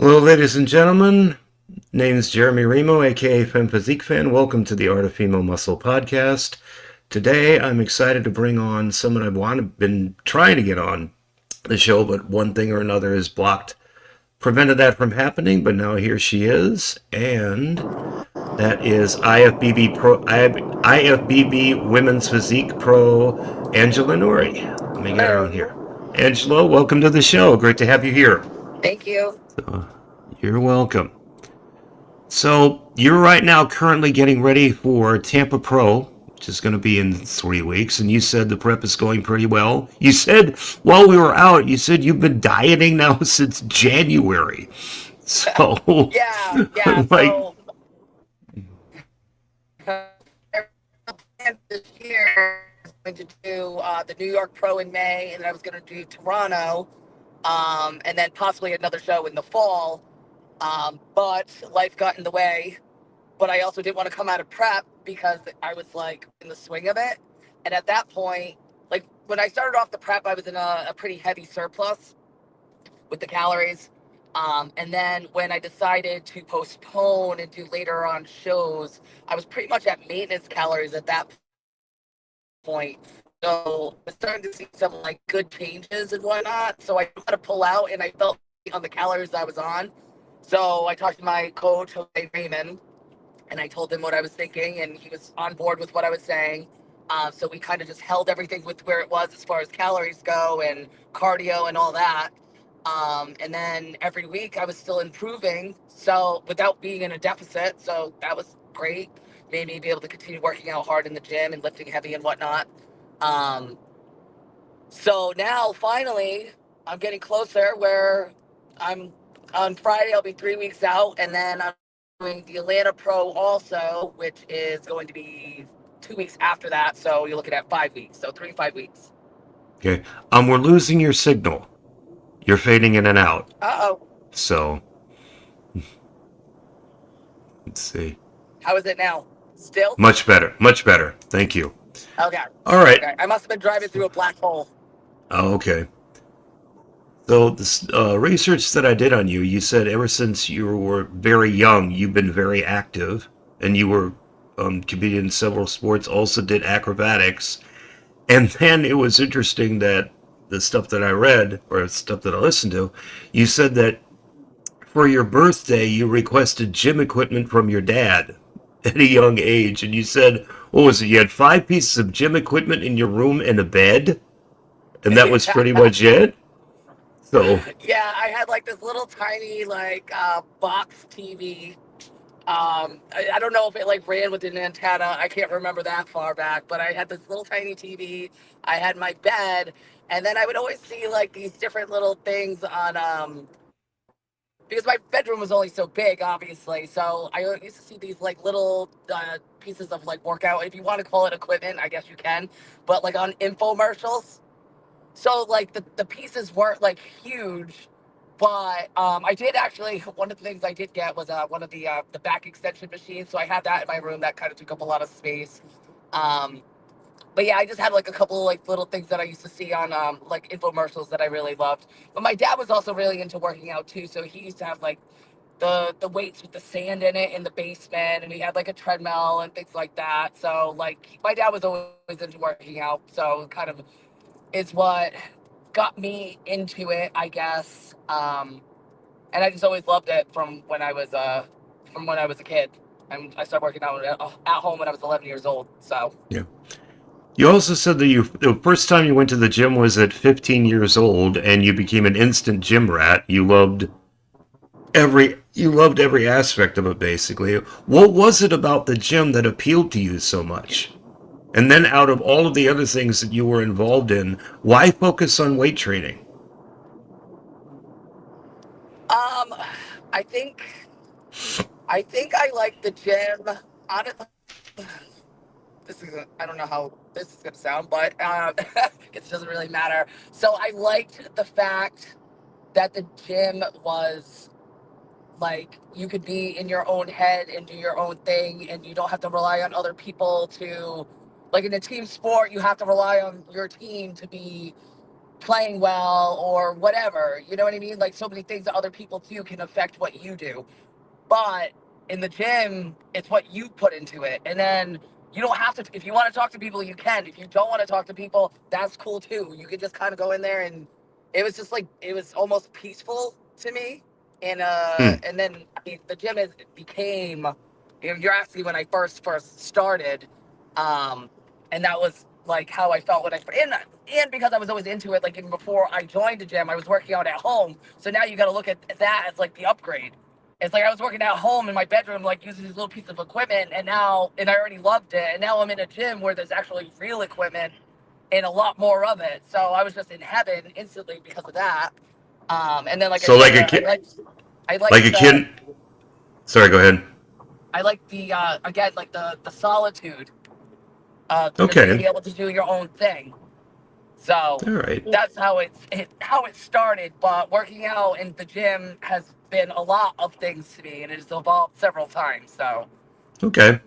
Hello, ladies and gentlemen. Name's Jeremy Remo, aka Femme Physique Fan. Welcome to the Art of Female Muscle podcast. Today, I'm excited to bring on someone been trying to get on the show, but one thing or another has prevented that from happening. But now here she is, and that is IFBB Women's Physique Pro Angela Noury. Let me get her on here. Hello. Angela, welcome to the show. Great to have you here. Thank you. Uh, you're welcome. So you're right now currently getting ready for Tampa Pro, which is going to be in 3 weeks, and you said the prep is going pretty well. You said while we were out, you said you've been dieting now since January. So, Yeah, yeah. like, So this year I was going to do the New York Pro in May, and then I was going to do Toronto, and then possibly another show in the fall. But life got in the way. But I also didn't want to come out of prep because I was like in the swing of it. And at that point, like when I started off the prep, I was in a pretty heavy surplus with the calories. And then when I decided to postpone and do later on shows, I was pretty much at maintenance calories at that point. So I was starting to see some like good changes and whatnot. So I knew how to pull out and I felt on the calories I was on. So I talked to my coach, Jose Raymond, and I told him what I was thinking, and he was on board with what I was saying. So we kind of just held everything with where it was as far as calories go and cardio and all that. And then every week I was still improving, so without being in a deficit. So that was great. Made me be able to continue working out hard in the gym and lifting heavy and whatnot. Um, so now finally I'm getting closer where I'm on Friday. I'll be 3 weeks out, and then I'm doing the Atlanta Pro also, which is going to be 2 weeks after that. So you're looking at 5 weeks. So 3 5 weeks. okay, we're losing your signal. You're fading in and out. Uh oh. So, let's see. How is it now? Still? Much better. Much better. Thank you. Okay. All right. Okay. I must have been driving through a black hole. Oh, okay. So, this research that I did on you, you said ever since you were very young, you've been very active, and you were competing in several sports, also did acrobatics. And then it was interesting that the stuff that I read, or stuff that I listened to, you said that for your birthday, you requested gym equipment from your dad at a young age. And you said, what was it? You had 5 pieces of gym equipment in your room and a bed? And that was pretty much it? So, Yeah, I had like this little tiny like box TV. I don't know if it like ran with an antenna. I can't remember that far back, but I had this little tiny TV. I had my bed, and then I would always see like these different little things on because my bedroom was only so big, obviously. So I used to see these like little pieces of like workout, if you want to call it equipment, I guess you can, but like on infomercials. So like the pieces weren't like huge, but I did actually one of the things I did get was one of the back extension machines. So I had that in my room that kind of took up a lot of space. Um, but yeah, I just had like a couple like little things that I used to see on like infomercials that I really loved. But my dad was also really into working out too, so he used to have like the weights with the sand in it in the basement, and he had like a treadmill and things like that. So like my dad was always into working out, so kind of is what got me into it, I guess. And I just always loved it from when I was a kid. And I started working out at home when I was 11 years old. So yeah. You also said that the first time you went to the gym was at 15 years old and you became an instant gym rat. You loved every aspect of it basically. What was it about the gym that appealed to you so much? And then out of all of the other things that you were involved in, why focus on weight training? um, I think I think I like the gym. Honestly, I don't know how this is gonna sound, but it doesn't really matter. So I liked the fact that the gym was like you could be in your own head and do your own thing, and you don't have to rely on other people to, like in a team sport you have to rely on your team to be playing well or whatever. You know what I mean? Like so many things that other people do can affect what you do. But in the gym, it's what you put into it. And then you don't have to, if you want to talk to people, you can. If you don't want to talk to people, that's cool too. You could just kind of go in there and it was just like, it was almost peaceful to me. Hmm. And then I mean, the gym became, you're asking when I first started. Um, and that was like how I felt when and because I was always into it, like even before I joined the gym, I was working out at home. So now you got to look at that as like the upgrade. It's like I was working at home in my bedroom, like using these little pieces of equipment, and I already loved it. And now I'm in a gym where there's actually real equipment and a lot more of it. So I was just in heaven instantly because of that. And then, like I So said, I like like a the, kid. Sorry, go ahead. I like the, again, like the solitude, just being Okay. able to do your own thing. So All right. that's how it started. But working out in the gym has been a lot of things to me, and it's evolved several times. So. Okay.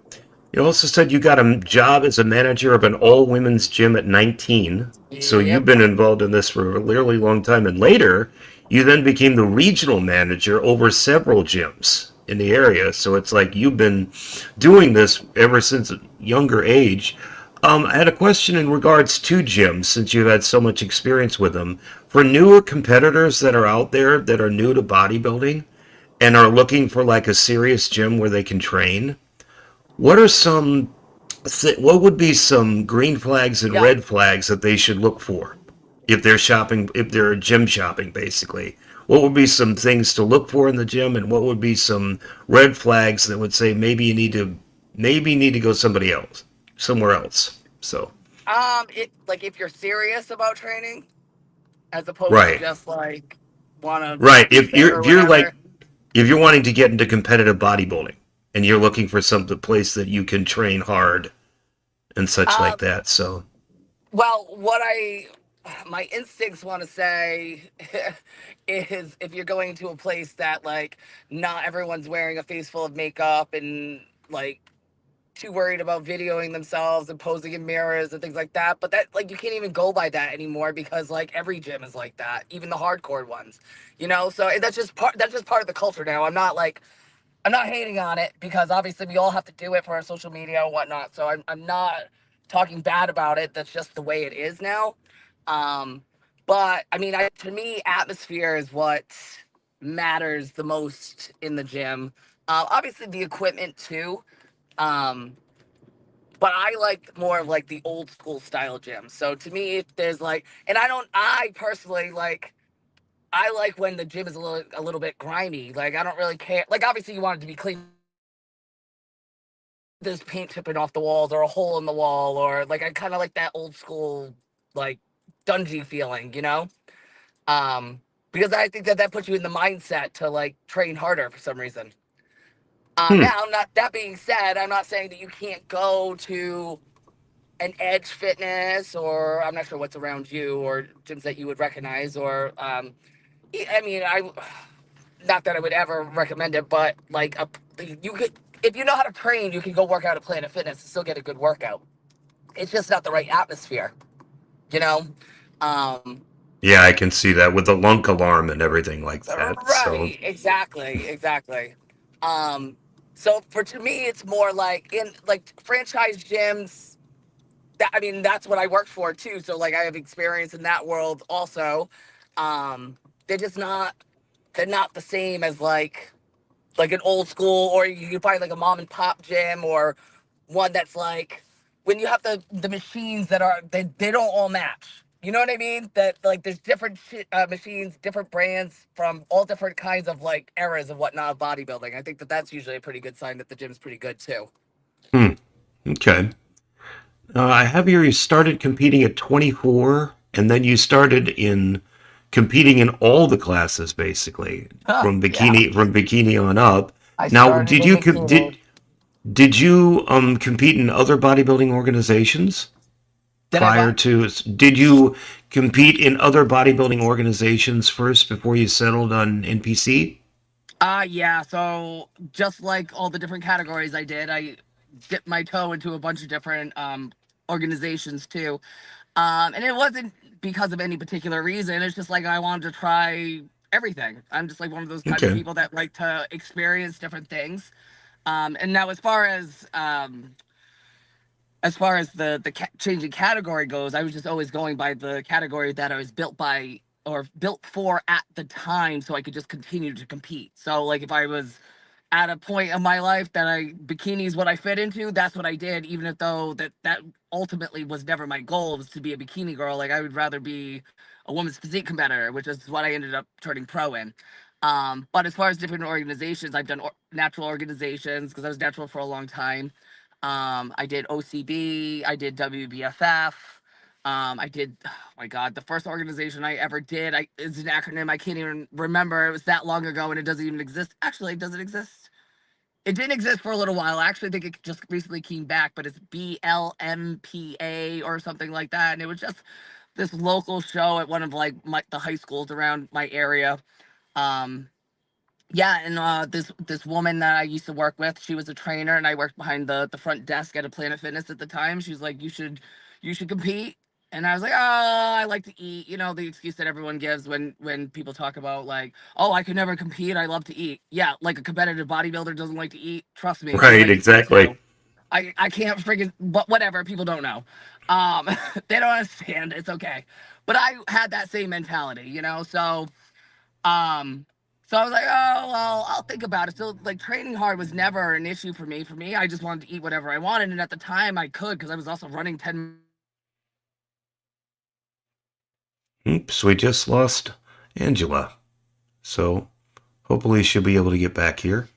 You also said you got a job as a manager of an all women's gym at 19. So you've Yep. been involved in this for a really long time. And later, you then became the regional manager over several gyms in the area. So it's like you've been doing this ever since a younger age. I had a question in regards to gyms, since you've had so much experience with them. For newer competitors that are out there that are new to bodybuilding and are looking for like a serious gym where they can train, what are some what would be some green flags and Yeah. red flags that they should look for if they're shopping, if they're gym shopping, basically? What would be some things to look for in the gym, and what would be some red flags that would say maybe you need to go somewhere else? So It like if you're serious about training, as opposed to right, just like want to right. be fit or If you're whatever. like if you're wanting to get into competitive bodybuilding and you're looking for some place that you can train hard and such Um, like that, so well, my instincts want to say is if you're going to a place that like not everyone's wearing a face full of makeup and like too worried about videoing themselves and posing in mirrors and things like that. But that like you can't even go by that anymore because like every gym is like that, even the hardcore ones, you know. So that's just part of the culture now. I'm not hating on it because obviously we all have to do it for our social media and whatnot. So I'm not talking bad about it. That's just the way it is now. Um, but I mean, to me, atmosphere is what matters the most in the gym. Obviously, the equipment too. Um, but I like more of like the old school style gym. So to me, if there's like, and I personally I like when the gym is a little bit grimy. Like I don't really care. Like obviously you want it to be clean. There's paint chipping off the walls or a hole in the wall or like I kind of like that old school like dungy feeling, you know? Um, because I think that that puts you in the mindset to like train harder for some reason. hmm. Now, not that being said, I'm not saying that you can't go to an Edge Fitness or I'm not sure what's around you or gyms that you would recognize or I mean I not that I would ever recommend it, but like you could if you know how to train, you can go work out at Planet Fitness and still get a good workout. It's just not the right atmosphere, you know. Um, Yeah, I can see that with the lunk alarm and everything like that. So, right, exactly. Um, so for to me, it's more like in like franchise gyms. That I mean, that's what I worked for too. So like, I have experience in that world also. They're just not. They're not the same as like an old school, or you can find like a mom and pop gym, or one that's like when you have the machines that are they don't all match. You know what I mean? That like there's different machines, different brands from all different kinds of like eras and whatnot of bodybuilding. I think that that's usually a pretty good sign that the gym's pretty good too. hmm, okay. I have here you started competing at 24, and then you started in competing in all the classes basically Huh, yeah. from bikini on up. I Now, started in bikini. did you compete in other bodybuilding organizations Did I prior what? to? Did you compete in other bodybuilding organizations first before you settled on NPC? Yeah, so just like all the different categories I dipped my toe into a bunch of different organizations too. And it wasn't because of any particular reason. It's just like I wanted to try everything. I'm just like one of those type of Okay. people that like to experience different things. And now as far as the changing category goes, I was just always going by the category that I was built by or built for at the time, so I could just continue to compete. So like if I was at a point in my life that I bikini is what I fit into, that's what I did. Even if though that ultimately was never my goal, was to be a bikini girl. Like I would rather be a women's physique competitor, which is what I ended up turning pro in. But as far as different organizations, I've done natural organizations because I was natural for a long time. I did OCB, I did WBFF. I did, oh my God, the first organization I ever did, it's an acronym I can't even remember. It was that long ago and it doesn't even exist. Actually, does it exist? It didn't exist for a little while. I actually think it just recently came back, but it's BLMPA or something like that. And it was just this local show at one of like the high schools around my area. Um, yeah, and this woman that I used to work with, she was a trainer, and I worked behind the front desk at a Planet Fitness at the time. She was like, you should compete." And I was like, "Oh, I like to eat." You know, the excuse that everyone gives when people talk about like, "Oh, I could never compete. I love to eat." Yeah, like a competitive bodybuilder doesn't like to eat. Trust me, I Right, like to eat exactly. too. I can't freaking, but whatever. People don't know. Um, they don't understand. It's okay. But I had that same mentality, you know. Um, so I was like, oh well, I'll think about it. So like training hard was never an issue for me. For me, I just wanted to eat whatever I wanted, and at the time I could because I was also running 10. Oops, we just lost Angela. So hopefully she'll be able to get back here.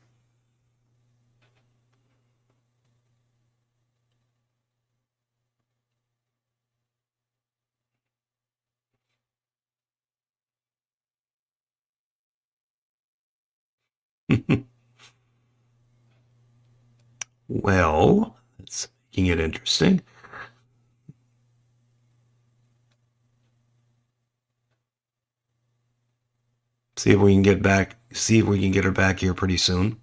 Well, that's making it interesting. See if we can get back. See if we can get her back here pretty soon.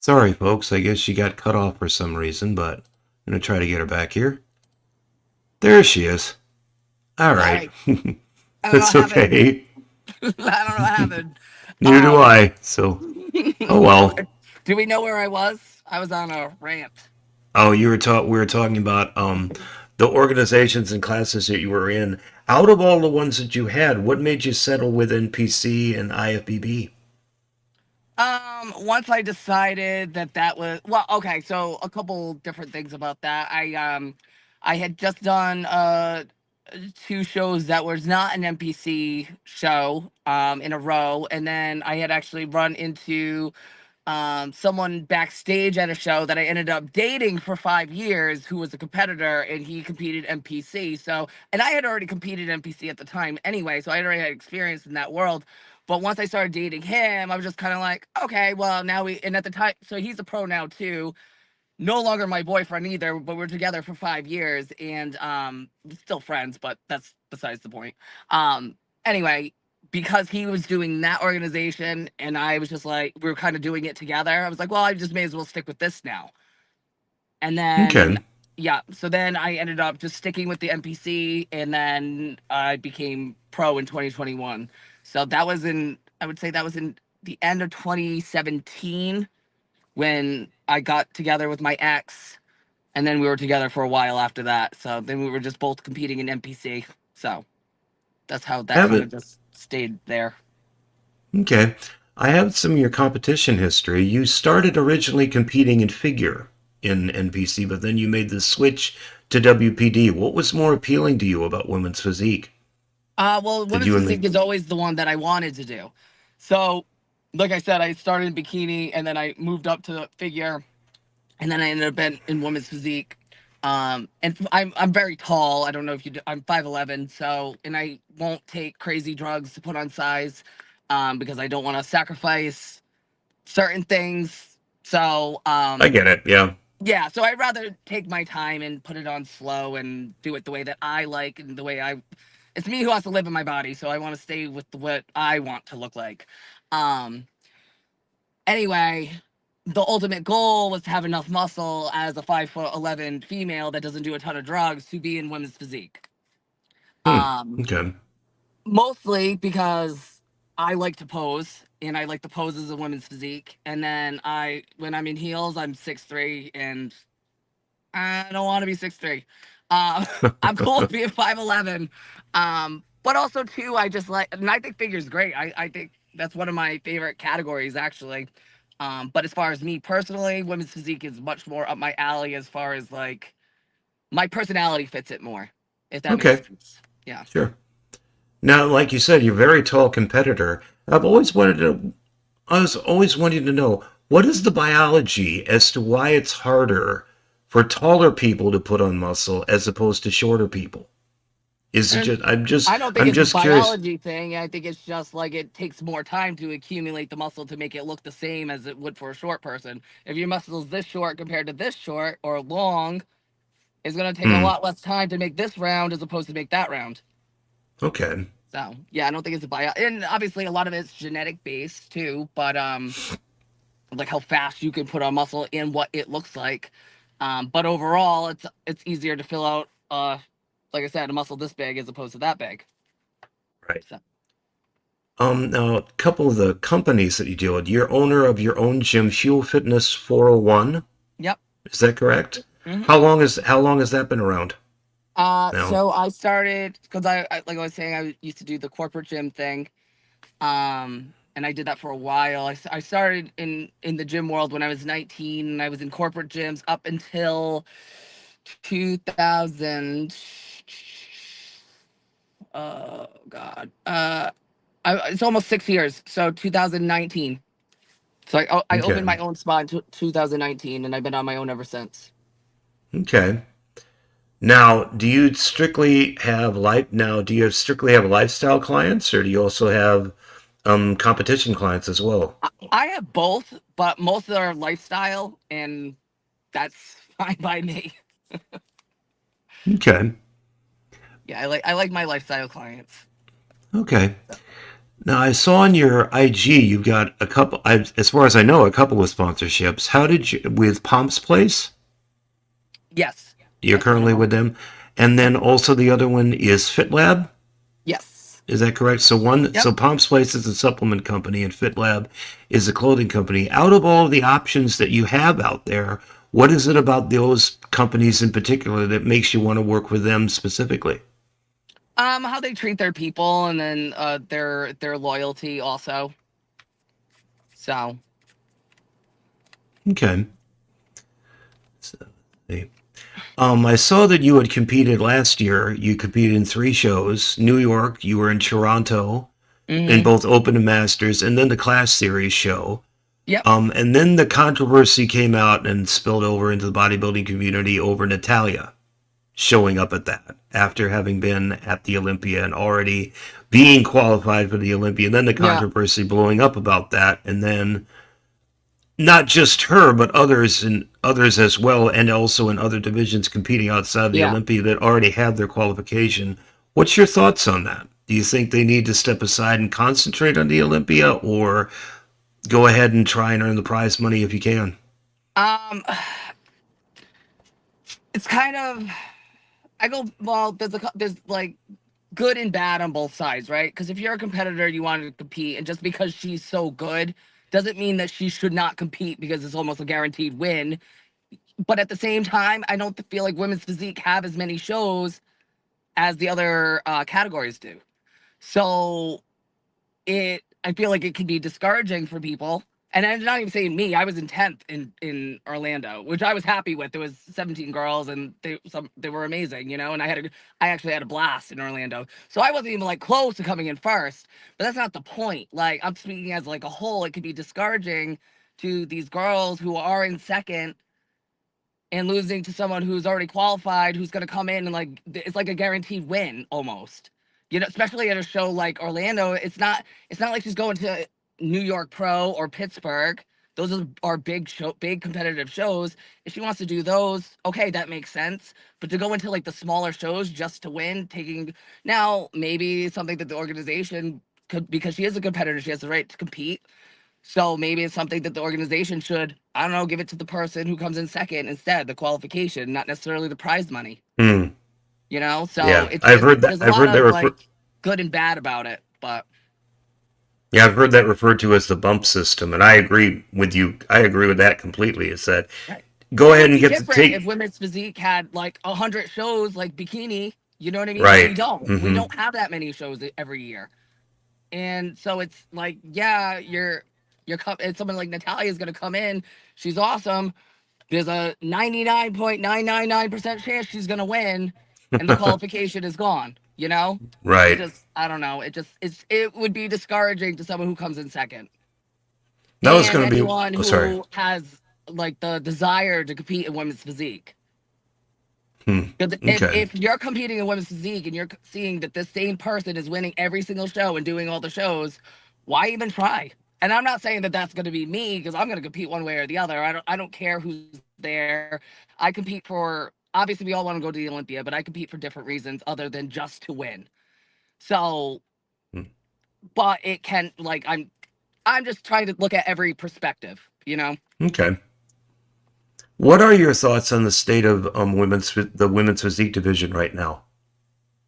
Sorry, folks. I guess she got cut off for some reason, but I'm gonna try to get her back here. There she is. All right. Sorry, I don't know what That's happened. okay. I don't know what happened. Neither do Um, I. So, oh well. do we know where I was? I was on a rant. Oh, we were talking about the organizations and classes that you were in. Out of all the ones that you had, what made you settle with NPC and IFBB? Once I decided that that was well, okay, so a couple different things about that. I had just done two shows that was not an NPC show in a row, and then I had actually run into someone backstage at a show that I ended up dating for 5 years who was a competitor and he competed NPC. So, and I had already competed NPC at the time anyway, so I already had experience in that world. But once I started dating him, I was just kind of like, okay, well, now and at the time, so he's a pro now too. No longer my boyfriend either, but we're together for 5 years and still friends, but that's besides the point. Um, anyway, because he was doing that organization and I was just like, we were kind of doing it together. I was like, well, I just may as well stick with this now. And then, Okay. yeah, so then I ended up just sticking with the NPC and then I became pro in 2021. So that was I would say that was in the end of 2017 when I got together with my ex, and then we were together for a while after that. So then we were just both competing in NPC. So that's how that Have kind of it. just stayed there. Okay. I have some of your competition history. You started originally competing in figure in NPC, but then you made the switch to WPD. What was more appealing to you about women's physique? Well, Did women's you and the physique is always the one that I wanted to do. So like I said, I started in bikini and then I moved up to figure, and then I ended up in women's physique. And I'm very tall. I don't know if you do, I'm 5'11", so and I won't take crazy drugs to put on size, because I don't want to sacrifice certain things. So I get it. Yeah. yeah, so I'd rather take my time and put it on slow and do it the way that I like and the way I. It's me who has to live in my body, so I want to stay with what I want to look like. Um, Anyway, the ultimate goal was to have enough muscle as a 5'11" female that doesn't do a ton of drugs to be in women's physique. Hmm. Um, Okay. Mostly because I like to pose and I like the poses of women's physique. And then when I'm in heels, I'm 6'3", and I don't want to be 6'3". I'm cool with being 5'11". But also too, I just like, and I think figure's great. I think that's one of my favorite categories actually. But as far as me personally, women's physique is much more up my alley as far as like my personality fits it more, if that makes Okay. sense. Yeah. Sure. Now, like you said, you're a very tall competitor. I've always wanted to. I was always wanting to know what is the biology as to why it's harder for taller people to put on muscle as opposed to shorter people. Is it And just? I'm just. I don't think I'm it's a just curious. biology thing. I think it's just like it takes more time to accumulate the muscle to make it look the same as it would for a short person. If your muscle is this short compared to this short or long, it's going to take a Hmm. lot less time to make this round as opposed to make that round. Okay. So, yeah, I don't think it's a bio. And obviously, a lot of it's genetic based too, but like how fast you can put on muscle and what it looks like. But overall, it's easier to fill out, like I said, a muscle this big as opposed to that big. Right. So, Now, a couple of the companies that you deal with, you're owner of your own gym, Fuel Fitness 401. yep. Is that correct? Hmm. How long has that been around now? So I started because like I was saying, I used to do the corporate gym thing, and I did that for a while. I started in the gym world when I was 19, and I was in corporate gyms up until 2000. Oh God, it's almost 6 years. So 2019. So I opened Okay. my own spot in 2019, and I've been on my own ever since. Okay. Now, do you strictly have lifestyle clients, or do you also have competition clients as well? I have both, but most of them are lifestyle, and that's fine by me. Okay. Yeah, I like my lifestyle clients. Okay. Now, I saw on your IG you've got a couple, as far as I know, a couple of sponsorships. How did you, with Pomp's Place? Yes, You're yes, I currently am. with them. And Yep. then also the other one is FitLab. Yes. Is that correct? Yep. So Pomp's Place is a supplement company and FitLab is a clothing company. Out of all of the options that you have out there, what is it about those companies in particular that makes you want to work with them specifically? How they treat their people, and then their loyalty also. So Okay. So, I saw that you had competed last year. You competed in 3 shows. New York, you were in Toronto, in hmm both Open and Masters, and then the Class Series show. yep. And then the controversy came out and spilled over into the bodybuilding community over Natalia showing up at that after having been at the Olympia and already being qualified for the Olympia. And then the Yeah. controversy blowing up about that, and then not just her, but others as well, and also in other divisions competing outside the Yeah. Olympia that already have their qualification. What's your thoughts on that? Do you think they need to step aside and concentrate on the Olympia, or go ahead and try and earn the prize money if you can? Um, it's kind of I go well. There's like good and bad on both sides, right? Because if you're a competitor, you want to compete, and just because she's so good doesn't mean that she should not compete because it's almost a guaranteed win. But at the same time, I don't feel like women's physique have as many shows as the other categories do. So I feel like it can be discouraging for people And I'm not even saying me. I was in 10th in Orlando, which I was happy with. There was 17 girls, and they were amazing, you know. And I actually had a blast in Orlando. So I wasn't even like close to coming in first. But that's not the point. Like, I'm speaking as like a whole. It could be discouraging to these girls who are in second and losing to someone who's already qualified, who's going to come in and like it's like a guaranteed win almost. You know, especially at a show like Orlando, it's not like she's going to New York Pro or Pittsburgh. Those are big competitive shows. If she wants to do those, okay, that makes sense. But to go into like the smaller shows just to win, taking now maybe something that the organization could, because she is a competitor, she has the right to compete. So maybe it's something that the organization should, I don't know, give it to the person who comes in second instead, the qualification, not necessarily the prize money. Hmm. You know, so Yeah, it's I've just heard that. there's a I've lot heard that of refer. like good and bad about it, but Yeah, I've heard that referred to as the bump system, and I agree with you. I agree with that completely. It's that right. go It ahead would and be get to different if take. women's physique had like 100 shows like bikini. You know what I mean? But we Right. don't. We Mm-hmm. don't have that many shows every year, and so it's like, yeah, and someone like Natalia is gonna come in. She's awesome. There's a 99.999% chance she's gonna win, and the qualification is gone. You know, Right. I don't know. It would be discouraging to someone who comes in second, That was and going to be. anyone Oh, sorry. who has like the desire to compete in women's physique. Hmm. Because Okay. if you're competing in women's physique and you're seeing that this same person is winning every single show and doing all the shows, why even try? And I'm not saying that that's going to be me, because I'm going to compete one way or the other. I don't care who's there. I compete for, obviously we all want to go to the Olympia, but I compete for different reasons other than just to win. So, Hmm. but it can, like, I'm just trying to look at every perspective, you know. Okay. What are your thoughts on the state of the women's physique division right now,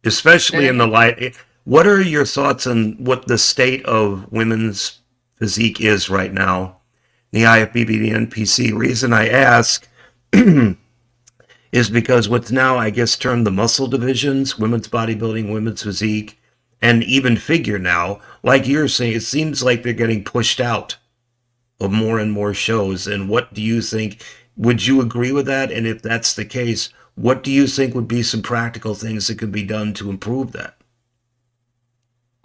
Say especially that in the again. light? What are your thoughts on what the state of women's physique is right now? The IFBB, the NPC. Reason I ask is because what's now, I guess, termed the muscle divisions, women's bodybuilding, women's physique, and even figure now, like you're saying, it seems like they're getting pushed out of more and more shows. And what do you think? Would you agree with that? And if that's the case, what do you think would be some practical things that could be done to improve that?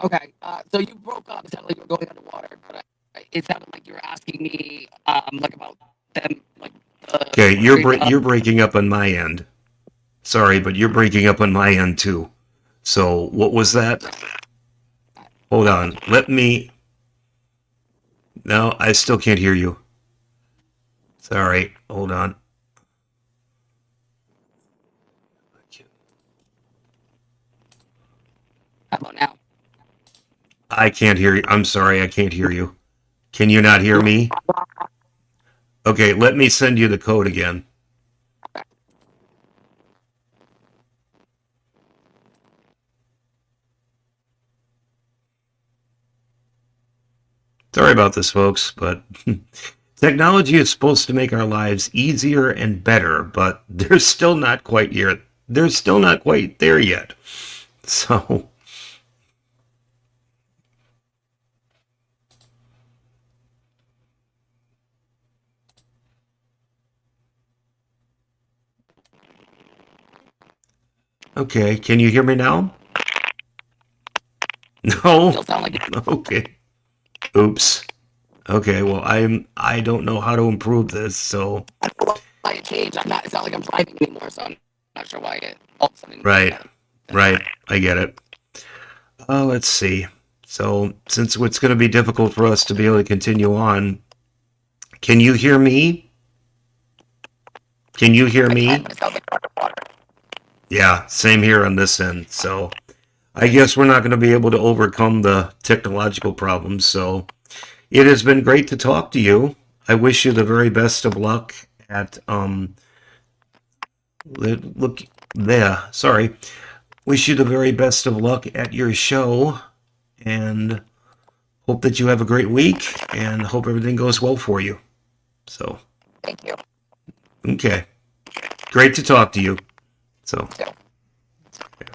Okay, so you broke up. It sounded like you were going underwater, but it sounded like you were asking me, like about them, like Okay, pushing the. you're breaking up on my end. Sorry, but you're breaking up on my end too. So what was that? Hold on. Let me. No, I still can't hear you. Sorry. Hold on. How about now? I can't hear you. I'm sorry, I can't hear you. Can you not hear me? Okay, let me send you the code again. Sorry about this, folks, but technology is supposed to make our lives easier and better, but they're still not quite here. They're still not quite there yet. So, okay, can you hear me now? No? Still sound like Okay. Oops. Okay, well, I don't know how to improve this, so I don't know why it changed. I'm not. It's not like I'm driving anymore, so I'm not sure why it all of a sudden. right, Yeah. right, I get it. Let's see. So, since it's going to be difficult for us to be able to continue on, can you hear me? Can you hear I can, me? but it sounds like underwater. Yeah, same here on this end. So, I guess we're not going to be able to overcome the technological problems. So, it has been great to talk to you. I wish you the very best of luck at look there. Sorry. Wish you the very best of luck at your show, and hope that you have a great week, and hope everything goes well for you. So, Thank you. okay. Great to talk to you. So, So. yeah.